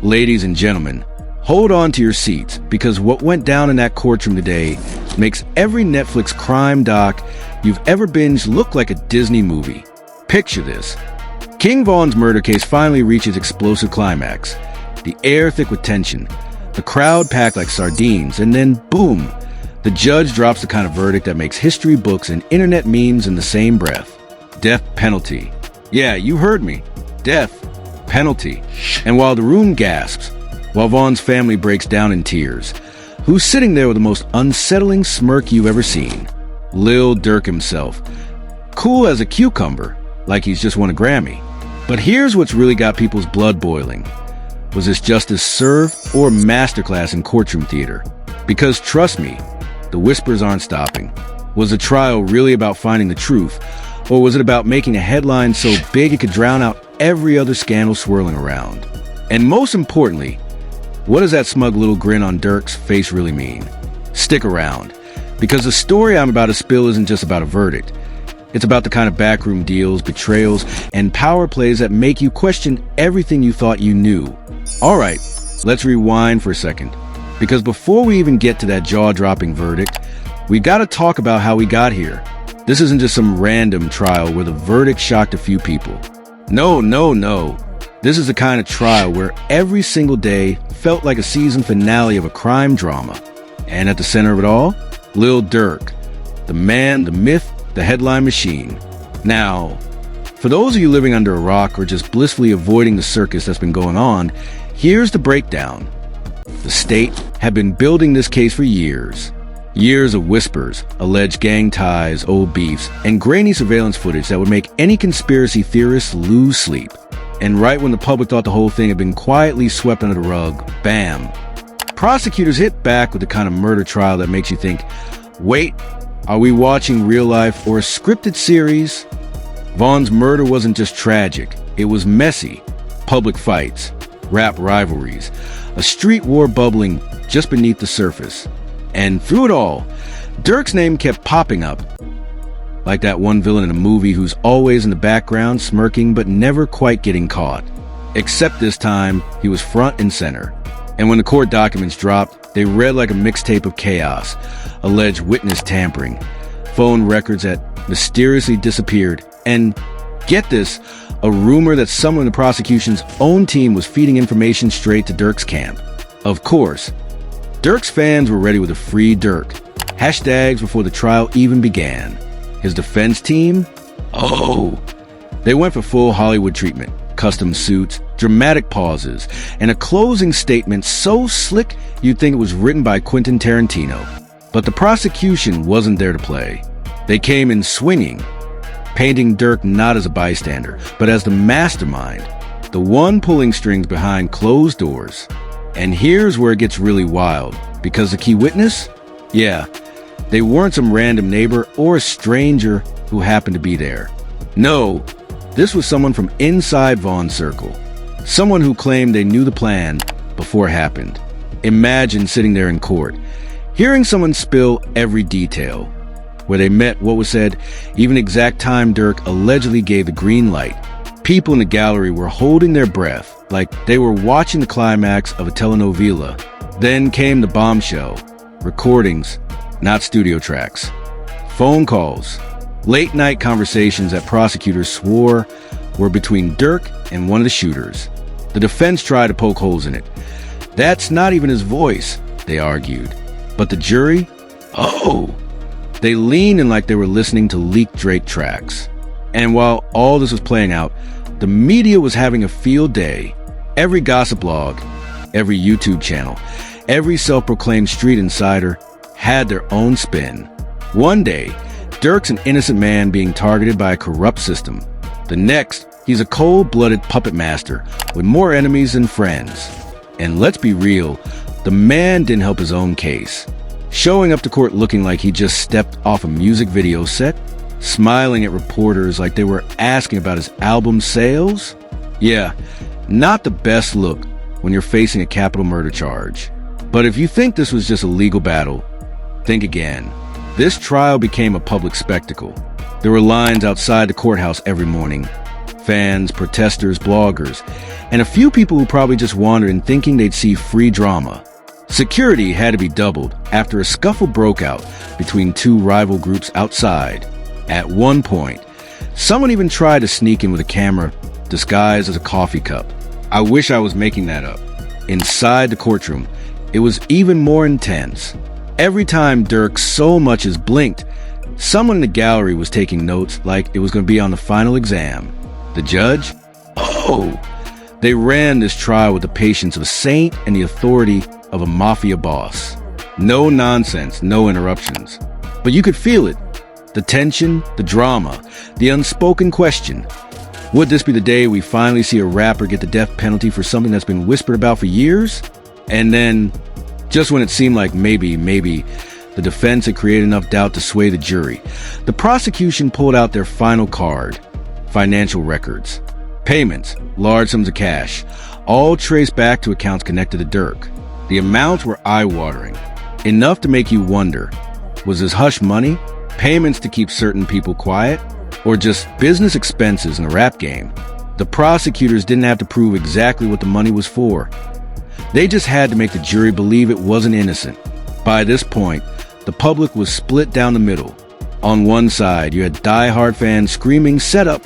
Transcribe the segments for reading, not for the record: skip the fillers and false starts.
Ladies and gentlemen, hold on to your seats, because what went down in that courtroom today makes every Netflix crime doc you've ever binged look like a Disney movie. Picture this. King Von's murder case finally reaches explosive climax. The air thick with tension, the crowd packed like sardines, and then boom, the judge drops the kind of verdict that makes history books and internet memes in the same breath. Death penalty. Yeah, you heard me. Death penalty. And while the room gasps, while Von's family breaks down in tears, who's sitting there with the most unsettling smirk you've ever seen? Lil Durk himself. Cool as a cucumber, like he's just won a Grammy. But here's what's really got people's blood boiling. Was this justice served or masterclass in courtroom theater? Because trust me, the whispers aren't stopping. Was the trial really about finding the truth? Or was it about making a headline so big it could drown out every other scandal swirling around? And most importantly, what does that smug little grin on Durk's face really mean? Stick around, because the story I'm about to spill isn't just about a verdict. It's about the kind of backroom deals, betrayals, and power plays that make you question everything you thought you knew. All right, let's rewind for a second. Because before we even get to that jaw-dropping verdict, we gotta talk about how we got here. This isn't just some random trial where the verdict shocked a few people. No. This is the kind of trial where every single day felt like a season finale of a crime drama. And at the center of it all, Lil Durk, the man, the myth, the headline machine. Now, for those of you living under a rock or just blissfully avoiding the circus that's been going on, here's the breakdown. The state had been building this case for years. Years of whispers, alleged gang ties, old beefs, and grainy surveillance footage that would make any conspiracy theorist lose sleep. And right when the public thought the whole thing had been quietly swept under the rug, bam. Prosecutors hit back with the kind of murder trial that makes you think, wait, are we watching real life or a scripted series? Von's murder wasn't just tragic, it was messy. Public fights, rap rivalries, a street war bubbling just beneath the surface. And through it all, Durk's name kept popping up. Like that one villain in a movie who's always in the background smirking but never quite getting caught. Except this time, he was front and center. And when the court documents dropped, they read like a mixtape of chaos. Alleged witness tampering, phone records that mysteriously disappeared, and, get this, a rumor that someone in the prosecution's own team was feeding information straight to Durk's camp. Of course, Durk's fans were ready with a free Durk. Hashtags before the trial even began. His defense team? Oh! They went for full Hollywood treatment. Custom suits, dramatic pauses, and a closing statement so slick you'd think it was written by Quentin Tarantino. But the prosecution wasn't there to play. They came in swinging, painting Durk not as a bystander, but as the mastermind, the one pulling strings behind closed doors. And here's where it gets really wild, because the key witness? Yeah, they weren't some random neighbor or a stranger who happened to be there. No, this was someone from inside Von's circle. Someone who claimed they knew the plan before it happened. Imagine sitting there in court, hearing someone spill every detail. Where they met, what was said, even the exact time Durk allegedly gave the green light. People in the gallery were holding their breath, like they were watching the climax of a telenovela. Then came the bombshell. Recordings, not studio tracks. Phone calls. Late-night conversations that prosecutors swore were between Durk and one of the shooters. The defense tried to poke holes in it. That's not even his voice, they argued. But the jury? Oh! They leaned in like they were listening to leaked Drake tracks. And while all this was playing out, the media was having a field day. Every gossip blog, every YouTube channel, every self-proclaimed street insider had their own spin. One day, Durk's an innocent man being targeted by a corrupt system. The next, he's a cold-blooded puppet master with more enemies than friends. And let's be real, the man didn't help his own case. Showing up to court looking like he just stepped off a music video set, smiling at reporters like they were asking about his album sales. Yeah, not the best look when you're facing a capital murder charge. But if you think this was just a legal battle, think again. This trial became a public spectacle. There were lines outside the courthouse every morning. Fans, protesters, bloggers, and a few people who probably just wandered in thinking they'd see free drama. Security had to be doubled after a scuffle broke out between two rival groups outside. At one point, someone even tried to sneak in with a camera disguised as a coffee cup. I wish I was making that up. Inside the courtroom, it was even more intense. Every time Durk so much as blinked, someone in the gallery was taking notes like it was going to be on the final exam. The judge? Oh! They ran this trial with the patience of a saint and the authority of a mafia boss. No nonsense, no interruptions. But you could feel it. The tension, the drama, the unspoken question. Would this be the day we finally see a rapper get the death penalty for something that's been whispered about for years? And then, just when it seemed like maybe, the defense had created enough doubt to sway the jury, the prosecution pulled out their final card: financial records. Payments, large sums of cash, all traced back to accounts connected to Durk. The amounts were eye-watering, enough to make you wonder, was this hush money, payments to keep certain people quiet, or just business expenses in a rap game? The prosecutors didn't have to prove exactly what the money was for. They just had to make the jury believe it wasn't innocent. By this point, the public was split down the middle. On one side, you had die-hard fans screaming "set up"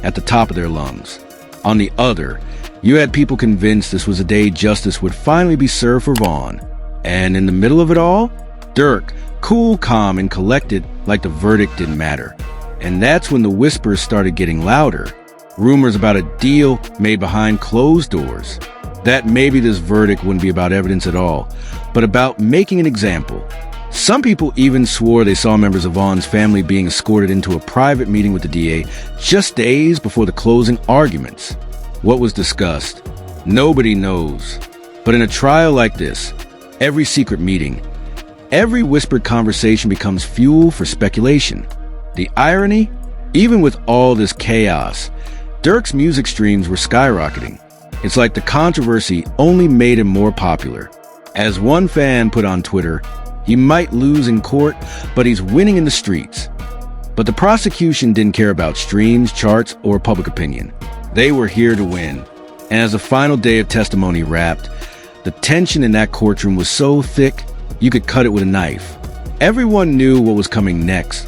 at the top of their lungs. On the other, you had people convinced this was the day justice would finally be served for Vaughn. And in the middle of it all, Durk, cool, calm, and collected like the verdict didn't matter. And that's when the whispers started getting louder. Rumors about a deal made behind closed doors. That maybe this verdict wouldn't be about evidence at all, but about making an example. Some people even swore they saw members of Vaughn's family being escorted into a private meeting with the DA just days before the closing arguments. What was discussed? Nobody knows. But in a trial like this, every secret meeting, every whispered conversation becomes fuel for speculation. The irony? Even with all this chaos, Durk's music streams were skyrocketing. It's like the controversy only made him more popular. As one fan put on Twitter, he might lose in court, but he's winning in the streets. But the prosecution didn't care about streams, charts, or public opinion. They were here to win. And as the final day of testimony wrapped, the tension in that courtroom was so thick, you could cut it with a knife. Everyone knew what was coming next.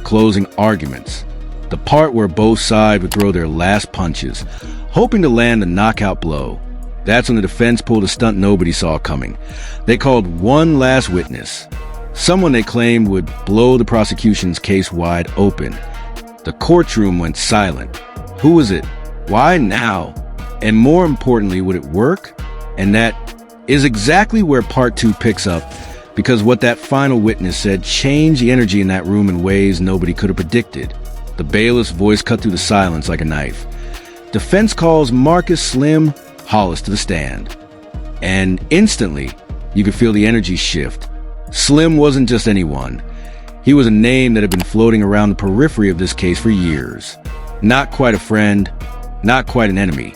Closing arguments. The part where both sides would throw their last punches, hoping to land a knockout blow. That's when the defense pulled a stunt nobody saw coming. They called one last witness, someone they claimed would blow the prosecution's case wide open. The courtroom went silent. Who was it? Why now? And more importantly, would it work? And that is exactly where part 2 picks up, because what that final witness said changed the energy in that room in ways nobody could have predicted. The bailiff's voice cut through the silence like a knife. Defense calls Marcus Slim Hollis to the stand. And instantly, you could feel the energy shift. Slim wasn't just anyone. He was a name that had been floating around the periphery of this case for years. Not quite a friend, not quite an enemy,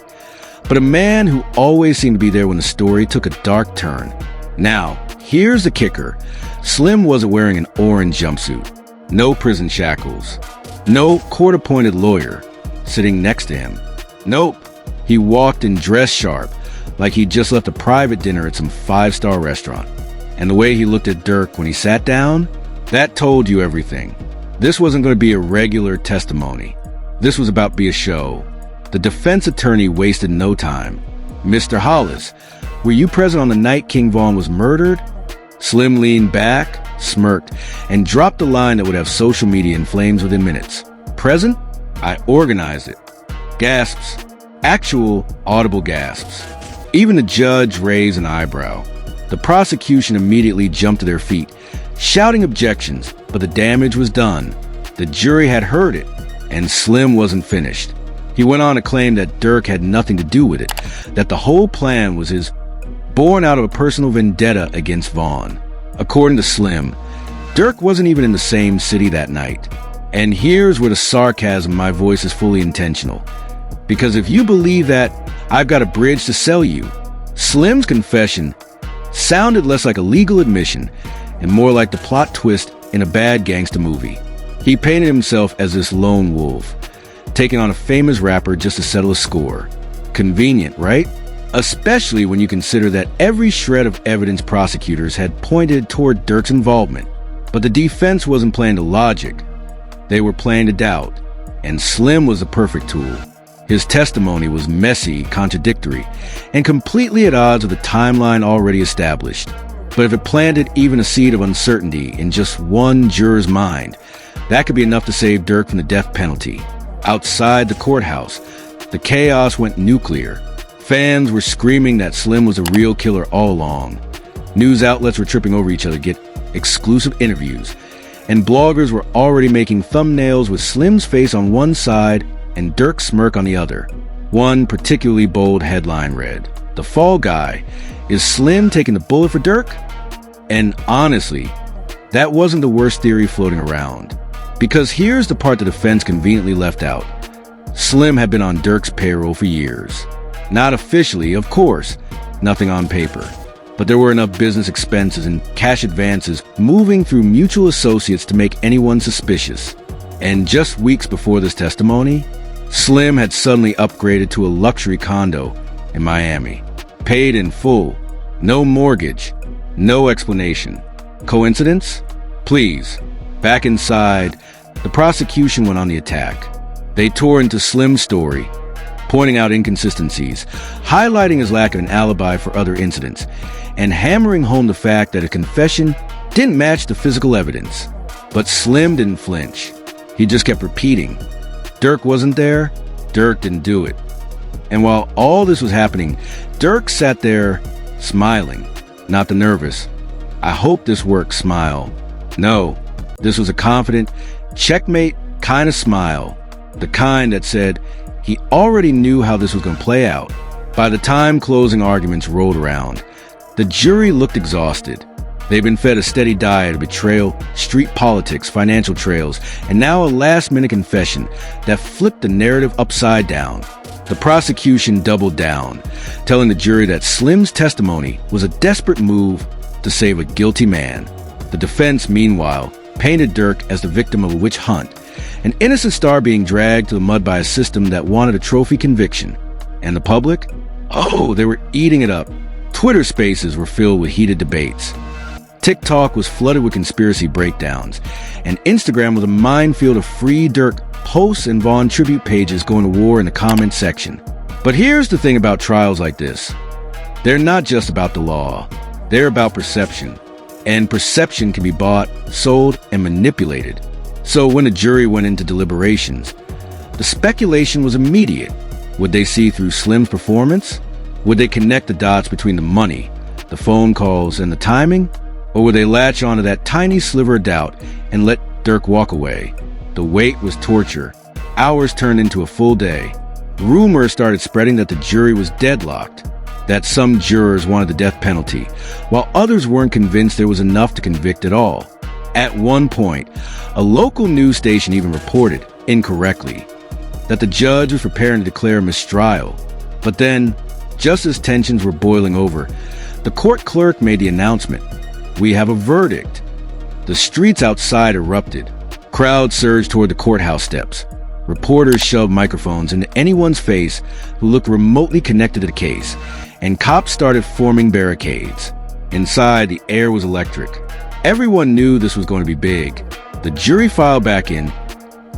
but a man who always seemed to be there when the story took a dark turn. Now, here's the kicker. Slim wasn't wearing an orange jumpsuit. No prison shackles. No court-appointed lawyer sitting next to him. Nope. He walked in dress sharp, like he'd just left a private dinner at some 5-star restaurant. And the way he looked at Durk when he sat down, that told you everything. This wasn't going to be a regular testimony. This was about to be a show. The defense attorney wasted no time. "Mr. Hollis, were you present on the night King Vaughn was murdered?" Slim leaned back, smirked, and dropped a line that would have social media in flames within minutes. "Present? I organized it." Gasps. Actual audible gasps. Even the judge raised an eyebrow. The prosecution immediately jumped to their feet, shouting objections, but the damage was done. The jury had heard it, and Slim wasn't finished. He went on to claim that Durk had nothing to do with it, that the whole plan was his, born out of a personal vendetta against Vaughn. According to Slim, Durk wasn't even in the same city that night. And here's where the sarcasm in my voice is fully intentional. Because if you believe that, I've got a bridge to sell you. Slim's confession sounded less like a legal admission and more like the plot twist in a bad gangster movie. He painted himself as this lone wolf, taking on a famous rapper just to settle a score. Convenient, right? Especially when you consider that every shred of evidence prosecutors had pointed toward Durk's involvement. But the defense wasn't playing to logic. They were playing to doubt. And Slim was the perfect tool. His testimony was messy, contradictory, and completely at odds with the timeline already established. But if it planted even a seed of uncertainty in just one juror's mind, that could be enough to save Durk from the death penalty. Outside the courthouse, the chaos went nuclear. Fans were screaming that Slim was a real killer all along. News outlets were tripping over each other to get exclusive interviews. And bloggers were already making thumbnails with Slim's face on one side and Durk's smirk on the other. One particularly bold headline read, "The Fall Guy. Is Slim taking the bullet for Durk?" And honestly, that wasn't the worst theory floating around. Because here's the part the defense conveniently left out. Slim had been on Durk's payroll for years. Not officially, of course, nothing on paper. But there were enough business expenses and cash advances moving through mutual associates to make anyone suspicious. And just weeks before this testimony, Slim had suddenly upgraded to a luxury condo in Miami. Paid in full. No mortgage. No explanation. Coincidence? Please. Back inside, the prosecution went on the attack. They tore into Slim's story, pointing out inconsistencies, highlighting his lack of an alibi for other incidents, and hammering home the fact that a confession didn't match the physical evidence. But Slim didn't flinch. He just kept repeating, Durk wasn't there, Durk didn't do it. And while all this was happening, Durk sat there smiling, not the nervous, "I hope this works" smile. No, this was a confident, checkmate kind of smile. The kind that said he already knew how this was going to play out. By the time closing arguments rolled around, the jury looked exhausted. They'd been fed a steady diet of betrayal, street politics, financial trails, and now a last-minute confession that flipped the narrative upside down. The prosecution doubled down, telling the jury that Slim's testimony was a desperate move to save a guilty man. The defense, meanwhile, painted Durk as the victim of a witch hunt, an innocent star being dragged to the mud by a system that wanted a trophy conviction. And the public? Oh, they were eating it up. Twitter spaces were filled with heated debates. TikTok was flooded with conspiracy breakdowns, and Instagram was a minefield of free Durk posts and Vaughn tribute pages going to war in the comments section. But here's the thing about trials like this. They're not just about the law. They're about perception. And perception can be bought, sold, and manipulated. So when the jury went into deliberations, the speculation was immediate. Would they see through Slim's performance? Would they connect the dots between the money, the phone calls, and the timing? Or would they latch onto that tiny sliver of doubt and let Durk walk away? The wait was torture. Hours turned into a full day. Rumors started spreading that the jury was deadlocked, that some jurors wanted the death penalty, while others weren't convinced there was enough to convict at all. At one point, a local news station even reported, incorrectly, that the judge was preparing to declare a mistrial. But then, just as tensions were boiling over, the court clerk made the announcement, "We have a verdict." The streets outside erupted. Crowds surged toward the courthouse steps. Reporters shoved microphones into anyone's face who looked remotely connected to the case, and cops started forming barricades. Inside, the air was electric. Everyone knew this was going to be big. The jury filed back in,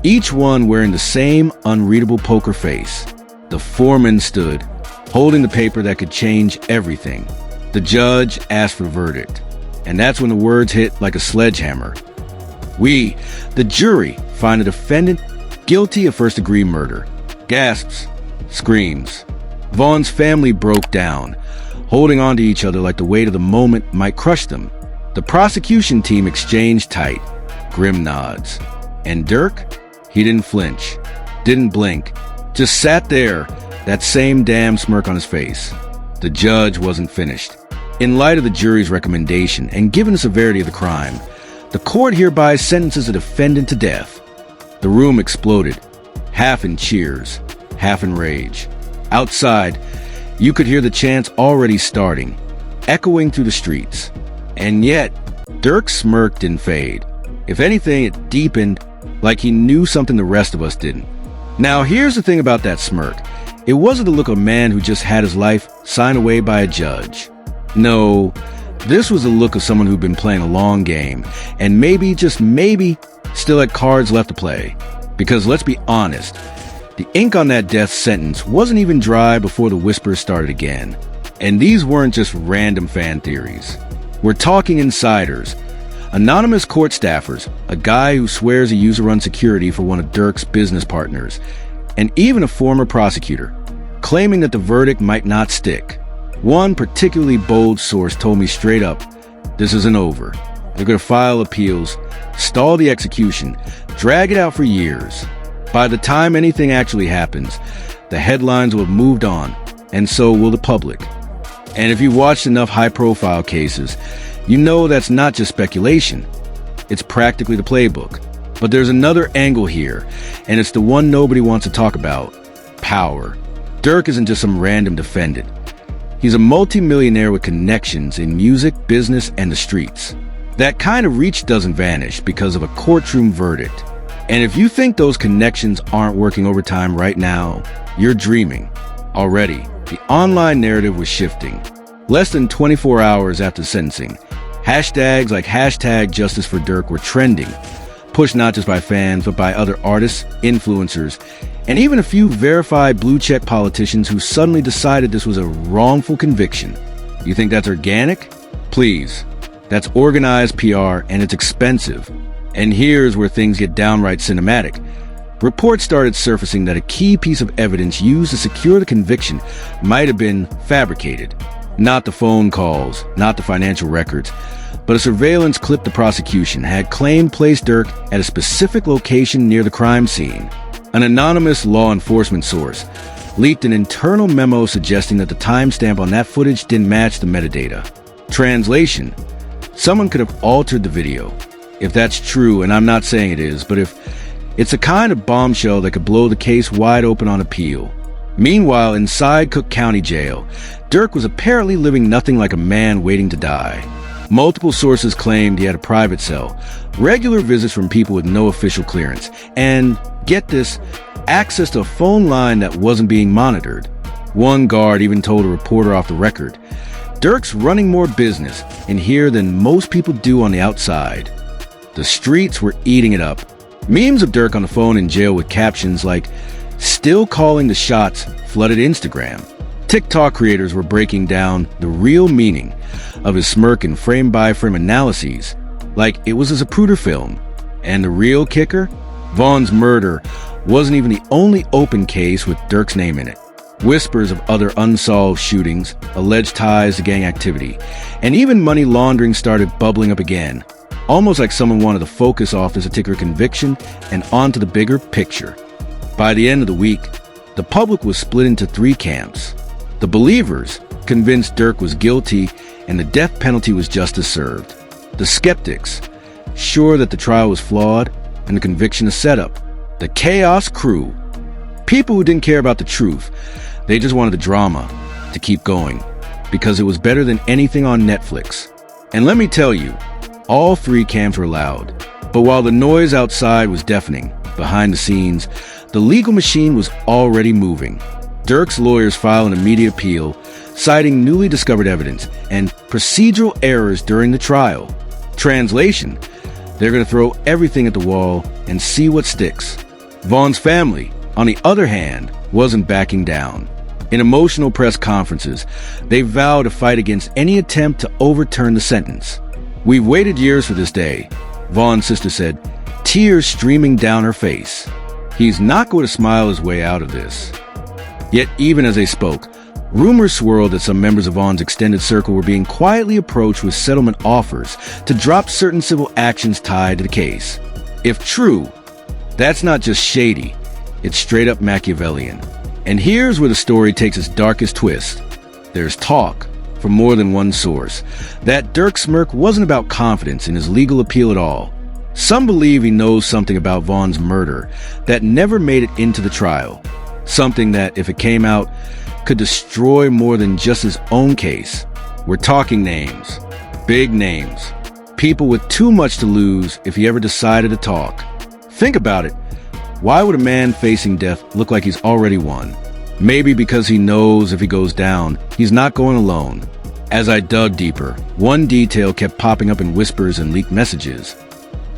each one wearing the same unreadable poker face. The foreman stood, holding the paper that could change everything. The judge asked for the verdict. And that's when the words hit like a sledgehammer. "We, the jury, find the defendant guilty of first-degree murder." Gasps, screams. Vaughn's family broke down, holding on to each other like the weight of the moment might crush them. The prosecution team exchanged tight, grim nods. And Durk? He didn't flinch, didn't blink, just sat there, that same damn smirk on his face. The judge wasn't finished. In light of the jury's recommendation and given the severity of the crime, the court hereby sentences the defendant to death. The room exploded, half in cheers, half in rage. Outside, you could hear the chants already starting, echoing through the streets. And yet, Durk's smirk didn't fade. If anything, it deepened, like he knew something the rest of us didn't. Now, here's the thing about that smirk. It wasn't the look of a man who just had his life signed away by a judge. No, this was the look of someone who'd been playing a long game, and maybe, just maybe, still had cards left to play. Because let's be honest, the ink on that death sentence wasn't even dry before the whispers started again. And these weren't just random fan theories. We're talking insiders, anonymous court staffers, a guy who swears he used to run security for one of Durk's business partners, and even a former prosecutor, claiming that the verdict might not stick. One particularly bold source told me straight up, this isn't over. They're going to file appeals, stall the execution, drag it out for years. By the time anything actually happens, the headlines will have moved on, and so will the public. And if you've watched enough high-profile cases, you know that's not just speculation. It's practically the playbook. But there's another angle here, and it's the one nobody wants to talk about: power. Durk isn't just some random defendant. He's a multimillionaire with connections in music, business, and the streets. That kind of reach doesn't vanish because of a courtroom verdict. And if you think those connections aren't working overtime right now, you're dreaming. Already, the online narrative was shifting. Less than 24 hours after sentencing, hashtags like #JusticeForDurk were trending, pushed not just by fans, but by other artists, influencers, and even a few verified blue-check politicians who suddenly decided this was a wrongful conviction. You think that's organic? Please. That's organized PR, and it's expensive. And here's where things get downright cinematic. Reports started surfacing that a key piece of evidence used to secure the conviction might have been fabricated. Not the phone calls, not the financial records, but a surveillance clip the prosecution had claimed placed Durk at a specific location near the crime scene. An anonymous law enforcement source leaked an internal memo suggesting that the timestamp on that footage didn't match the metadata. Translation: someone could have altered the video. If that's true, and I'm not saying it is, but if it's a kind of bombshell that could blow the case wide open on appeal. Meanwhile, inside Cook County Jail, Durk was apparently living nothing like a man waiting to die. Multiple sources claimed he had a private cell, regular visits from people with no official clearance, and, get this, access to a phone line that wasn't being monitored. One guard even told a reporter off the record, "Durk's running more business in here than most people do on the outside." The streets were eating it up. Memes of Durk on the phone in jail with captions like, "Still calling the shots," flooded Instagram. TikTok creators were breaking down the real meaning of his smirk in frame-by-frame analyses, like it was a Zapruder film. And the real kicker? Vaughn's murder wasn't even the only open case with Durk's name in it. Whispers of other unsolved shootings, alleged ties to gang activity, and even money laundering started bubbling up again, almost like someone wanted to focus off this particular conviction and onto the bigger picture. By the end of the week, the public was split into three camps. The believers, convinced Durk was guilty and the death penalty was justice served. The skeptics, sure that the trial was flawed and the conviction a setup. The chaos crew, people who didn't care about the truth. They just wanted the drama to keep going because it was better than anything on Netflix. And let me tell you, all three camps were loud. But while the noise outside was deafening, behind the scenes, the legal machine was already moving. Durk's lawyers filed an immediate appeal, citing newly discovered evidence and procedural errors during the trial. Translation: they're going to throw everything at the wall and see what sticks. Vaughn's family, on the other hand, wasn't backing down. In emotional press conferences, they vowed to fight against any attempt to overturn the sentence. "We've waited years for this day," Vaughn's sister said, tears streaming down her face. He's not going to smile his way out of this. Yet even as they spoke, rumors swirled that some members of Vaughn's extended circle were being quietly approached with settlement offers to drop certain civil actions tied to the case. If true, that's not just shady, it's straight up Machiavellian. And here's where the story takes its darkest twist. There's talk, from more than one source, that Durk SMIRKS wasn't about confidence in his legal appeal at all. Some believe he knows something about Vaughn's murder that never made it into the trial. Something that, if it came out, could destroy more than just his own case. We're talking names. Big names. People with too much to lose if he ever decided to talk. Think about it. Why would a man facing death look like he's already won? Maybe because he knows if he goes down, he's not going alone. As I dug deeper, one detail kept popping up in whispers and leaked messages.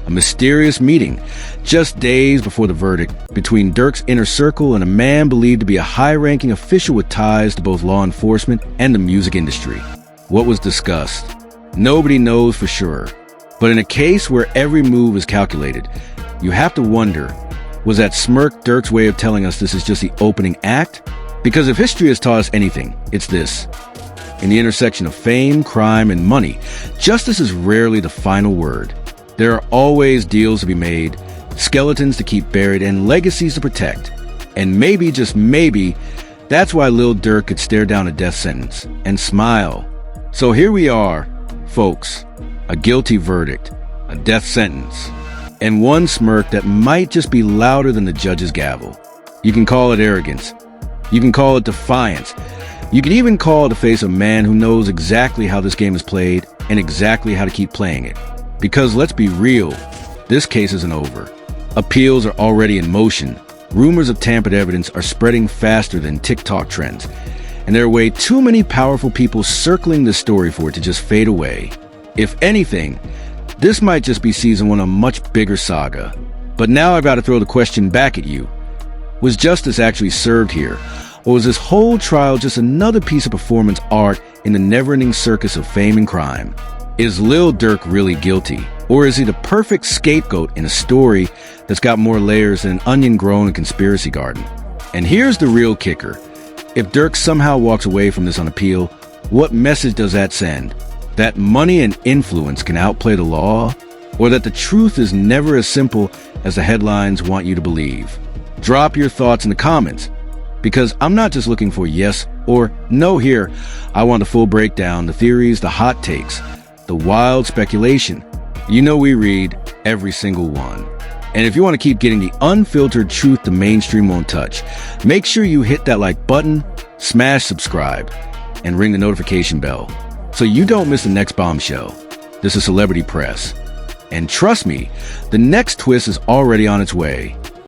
A mysterious meeting, just days before the verdict, between Durk's inner circle and a man believed to be a high-ranking official with ties to both law enforcement and the music industry. What was discussed? Nobody knows for sure. But in a case where every move is calculated, you have to wonder, was that smirk Durk's way of telling us this is just the opening act? Because if history has taught us anything, it's this. In the intersection of fame, crime, and money, justice is rarely the final word. There are always deals to be made, skeletons to keep buried, and legacies to protect. And maybe, just maybe, that's why Lil Durk could stare down a death sentence and smile. So here we are, folks. A guilty verdict, a death sentence, and one smirk that might just be louder than the judge's gavel. You can call it arrogance. You can call it defiance. You can even call it the face of a man who knows exactly how this game is played and exactly how to keep playing it. Because let's be real, this case isn't over. Appeals are already in motion. Rumors of tampered evidence are spreading faster than TikTok trends. And there are way too many powerful people circling this story for it to just fade away. If anything, this might just be season one of a much bigger saga. But now I've got to throw the question back at you. Was justice actually served here? Or was this whole trial just another piece of performance art in the never-ending circus of fame and crime? Is Lil Durk really guilty? Or is he the perfect scapegoat in a story that's got more layers than an onion grown in a conspiracy garden? And here's the real kicker. If Durk somehow walks away from this on appeal, what message does that send? That money and influence can outplay the law? Or that the truth is never as simple as the headlines want you to believe? Drop your thoughts in the comments, because I'm not just looking for yes or no here. I want the full breakdown, the theories, the hot takes, the wild speculation. You know we read every single one. And if you want to keep getting the unfiltered truth the mainstream won't touch, make sure you hit that like button, smash subscribe, and ring the notification bell so you don't miss the next bombshell. This is Celebrity Press. And trust me, the next twist is already on its way.